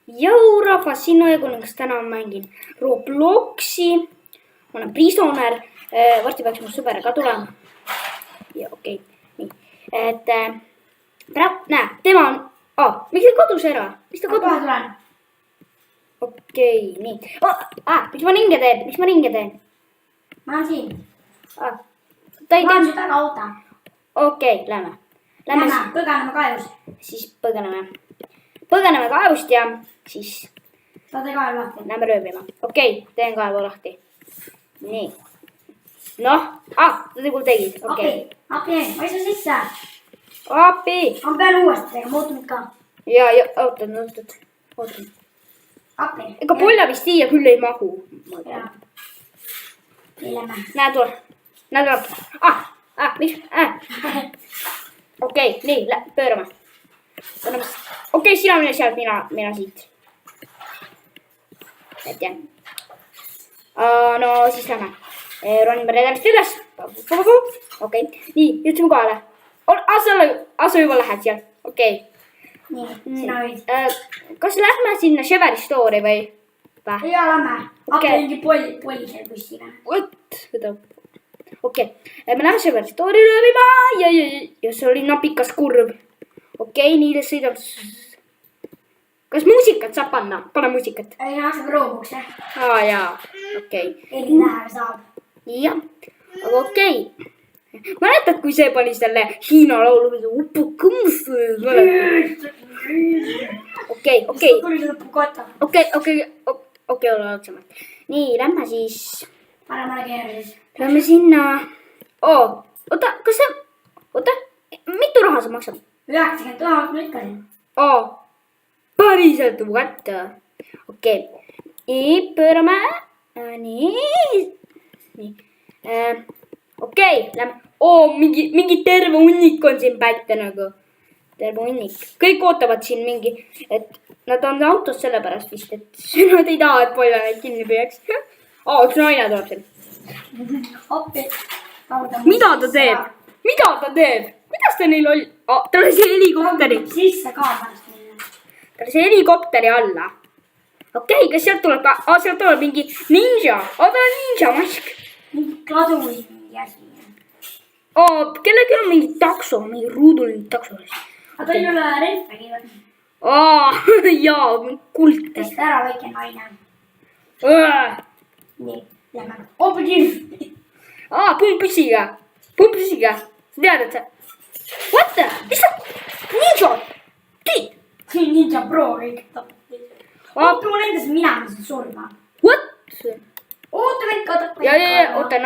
Jõu rahvas, siin Õekuningast täna mängin Robloksi. Ma olen prisoner. Varsti peaks mu sõber ka tulema. Ja okei. Nii. Et näe, tema on... miks ta kodus ära? Miks ta kodus tulen? Okei, nii. Miks ma ringe teen? Ma olen siin. Ta ei Ma olen tee... su taga oota. Okei, lähme. Lähme, põganeme kaevus. Siis põgeneme kaevust ja siis Sa tee kaevu lahti. lähme röövima. Okei, teen kaevu lahti. Nii. Noh, ta tegul tegid. Okei. Api, ma ei saa sisse. Api. Ma pean uuesti tegema, muutumid ka. Ja, ootan. Api. Ega polja vist siia küll ei mahu. Jaa. Nii lähme. Näe tuleb. Miks? Okei, nii, pöörame. Okei, sina mine sealt, mina siit. Et jah. No siis lähme. Ronime redelist üles. Okei, nii, jõudsime kohale. Sa juba lähed seal. Okei. Nii, sina võid. Kas lähme sinna Chevrolet Store'i või? Jaa, lähme. Api mingi poli seal bussiga. Okei, me läheme Chevrolet Store'i röövima ja see oli napikas kurv. Okei, nii sõidab. Kas muusikat saab panna? Pane muusikat. Ei, saab roobuks, jah. Jaa, okei. Eri läheb saab. Jah, aga okei. Mäletad, kui see pani selle Hiina laulu? Okei. Tuli see lõppu kotta. Okei, ole otsemalt. Nii, lähme siis. Paremale keerle siis. Lähme sinna. Oota, mitu raha sa maksad? 90 000 ma ikka. Päriselt what? Okei. Nii, pöörame. Nii. Okei, lähme. Mingi terve hunnik on siin päite nagu. Terve hunnik. Kõik ootavad siin mingi, et nad on autos sellepärast vist, et nad ei taha, et polja neid kinni püüaks. Üks naine tuleb siin. Appi. Mida ta teeb? Kuidas ta neil oli? Ta oli see helikopteri. Sisse ka pärast minna. Ta oli see helikopteri alla. Okei, kas sealt tuleb mingi ninja? Ta on ninja mask. Mingi kadu või mingi asi. Kellelgi on mingi takso, mingi ruuduline takso. Aga ta ei ole relvagi või? Jaa, kulte. Tõsta ära väike naine. Nii, lähme. Opi kirv. Pumppüssiga. Sa tead, et sa... What the? Mis sa... Ninja? Ninja pro kõik tapab. Opi, mul endas minema siin surma. What? Oota, mind ka tapab. Ja, oota.